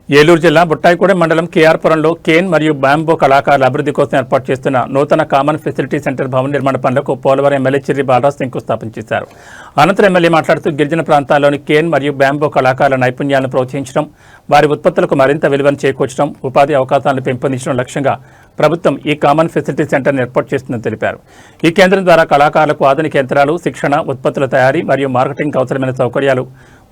ఏలూరు జిల్లా బుట్టాయిగూడెం మండలం కేఆర్పురంలో కేన్ మరియు బ్యాంబో కళాకారుల అభివృద్ధి కోసం ఏర్పాటు చేస్తున్న నూతన కామన్ ఫెసిలిటీ సెంటర్ భవన నిర్మాణ పనులకు పోలవరం ఎమ్మెల్యే చిర్రి బాలరాజ్ శంకుస్థాపన చేశారు. అనంతరం ఎమ్మెల్యే మాట్లాడుతూ గిరిజన ప్రాంతాల్లోని కేన్ మరియు బ్యాంబో కళాకారుల నైపుణ్యాలను ప్రోత్సహించడం, వారి ఉత్పత్తులకు మరింత విలువను చేకూర్చడం, ఉపాధి అవకాశాలను పెంపొందించడం లక్ష్యంగా ప్రభుత్వం ఈ కామన్ ఫెసిలిటీ సెంటర్ను ఏర్పాటు చేస్తుందని తెలిపారు. ఈ కేంద్రం ద్వారా కళాకారులకు ఆధునిక యంత్రాలు, శిక్షణ, ఉత్పత్తుల తయారీ మరియు మార్కెటింగ్ అవసరమైన సౌకర్యాలు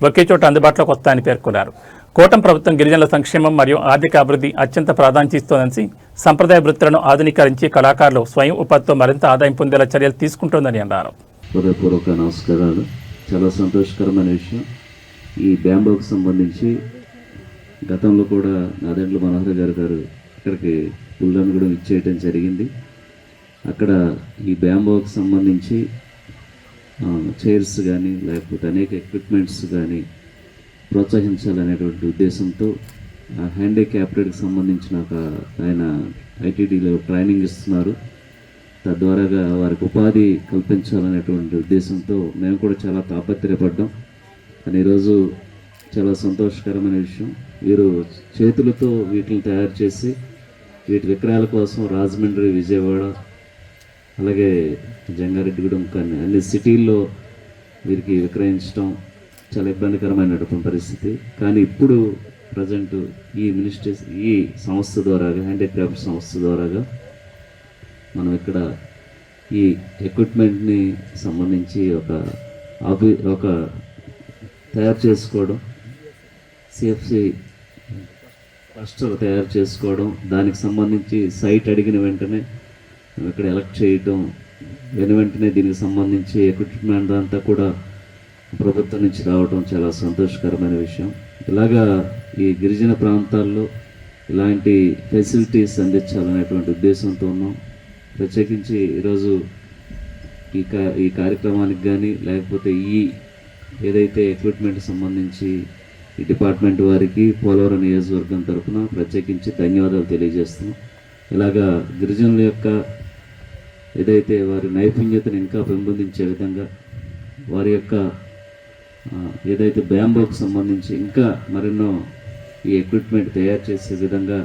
ఒకే చోట అందుబాటులోకి వస్తాయని పేర్కొన్నారు. కూటమి ప్రభుత్వం గిరిజనుల సంక్షేమం మరియు ఆర్థిక అభివృద్ధి అత్యంత ప్రాధాన్యత ఇస్తోందని, సంప్రదాయ వృత్తులను ఆధునీకరించి కళాకారులు స్వయం ఉపాధితో మరింత ఆదాయం పొందేలా చర్యలు తీసుకుంటోందని అన్నారు. హృదయపూర్వక నమస్కారాలు. చాలా సంతోషకరమైన విషయం. ఈ బ్యాంబోకి సంబంధించి గతంలో కూడా నాదెండ్ల మనోహర్ గారు ఇక్కడికి పుల్లను కూడా ఇచ్చేయటం జరిగింది. అక్కడ ఈ బ్యాంబోకి సంబంధించి చైర్స్ కానీ లేకపోతే అనేక ఎక్విప్మెంట్స్ కానీ ప్రోత్సహించాలనేటువంటి ఉద్దేశంతో హ్యాండిక్యాప్టెడ్కి సంబంధించిన ఆయన ఐటీడీలో ట్రైనింగ్ ఇస్తున్నారు. తద్వారాగా వారికి ఉపాధి కల్పించాలనేటువంటి ఉద్దేశంతో మేము కూడా చాలా తాపత్రయపడ్డాం. కానీ ఈరోజు చాలా సంతోషకరమైన విషయం, వీరు చేతులతో వీటిని తయారు చేసి వీటి విక్రయాల కోసం రాజమండ్రి, విజయవాడ, అలాగే జంగారెడ్డిగూడెం కానీ అన్ని సిటీల్లో వీరికి విక్రయించడం చాలా ఇబ్బందికరమైనటువంటి పరిస్థితి. కానీ ఇప్పుడు ప్రజెంట్ ఈ సంస్థ ద్వారాగా, హ్యాండిక్రాఫ్ట్ సంస్థ ద్వారాగా మనం ఇక్కడ ఈ ఎక్విప్మెంట్ని సంబంధించి ఒక తయారు చేసుకోవడం, సిఎఫ్సి క్లస్టర్ తయారు చేసుకోవడం, దానికి సంబంధించి సైట్ అడిగిన వెంటనే ఇక్కడ ఎలక్ట్ చేయటం, వెంటనే దీనికి సంబంధించి ఎక్విప్మెంట్ అంతా కూడా ప్రభుత్వం నుంచి రావడం చాలా సంతోషకరమైన విషయం. ఇలాగా ఈ గిరిజన ప్రాంతాల్లో ఇలాంటి ఫెసిలిటీస్ అందించాలనేటువంటి ఉద్దేశంతో ఉన్నాం. ప్రత్యేకించి ఈరోజు ఈ కార్యక్రమానికి కానీ లేకపోతే ఏదైతే ఎక్విప్మెంట్ సంబంధించి ఈ డిపార్ట్మెంట్ వారికి పోలవరం నియోజకవర్గం తరఫున ప్రత్యేకించి ధన్యవాదాలు తెలియజేస్తున్నాం. ఇలాగా గిరిజనుల యొక్క ఏదైతే వారి నైపుణ్యతను ఇంకా పెంపొందించే విధంగా, వారి యొక్క ఏదైతే బ్యాంబోకి సంబంధించి ఇంకా మరెన్నో ఈ ఎక్విప్మెంట్ తయారు చేసే విధంగా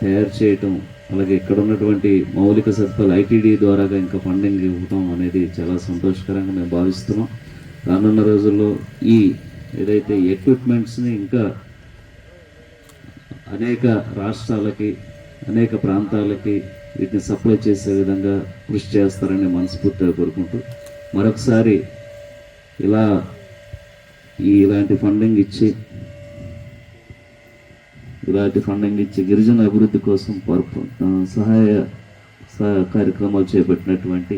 తయారు చేయటం, అలాగే ఇక్కడ ఉన్నటువంటి మౌలిక సదుపాయాలు ఐటీడీ ద్వారాగా ఇంకా ఫండింగ్ ఇవ్వటం అనేది చాలా సంతోషకరంగా మేము భావిస్తున్నాం. రానున్న రోజుల్లో ఏదైతే ఎక్విప్మెంట్స్ని ఇంకా అనేక రాష్ట్రాలకి, అనేక ప్రాంతాలకి వీటిని సప్లై చేసే విధంగా కృషి చేస్తారని మనస్ఫూర్తిగా కోరుకుంటూ మరొకసారి ఇలాంటి ఫండింగ్ ఇచ్చి గిరిజన అభివృద్ధి కోసం సహాయ కార్యక్రమాలు చేపట్టినటువంటి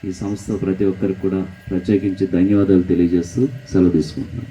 ఈ సంస్థ ప్రతి ఒక్కరికి కూడా ప్రత్యేకించి ధన్యవాదాలు తెలియజేస్తూ సెలవు తీసుకుంటున్నాను.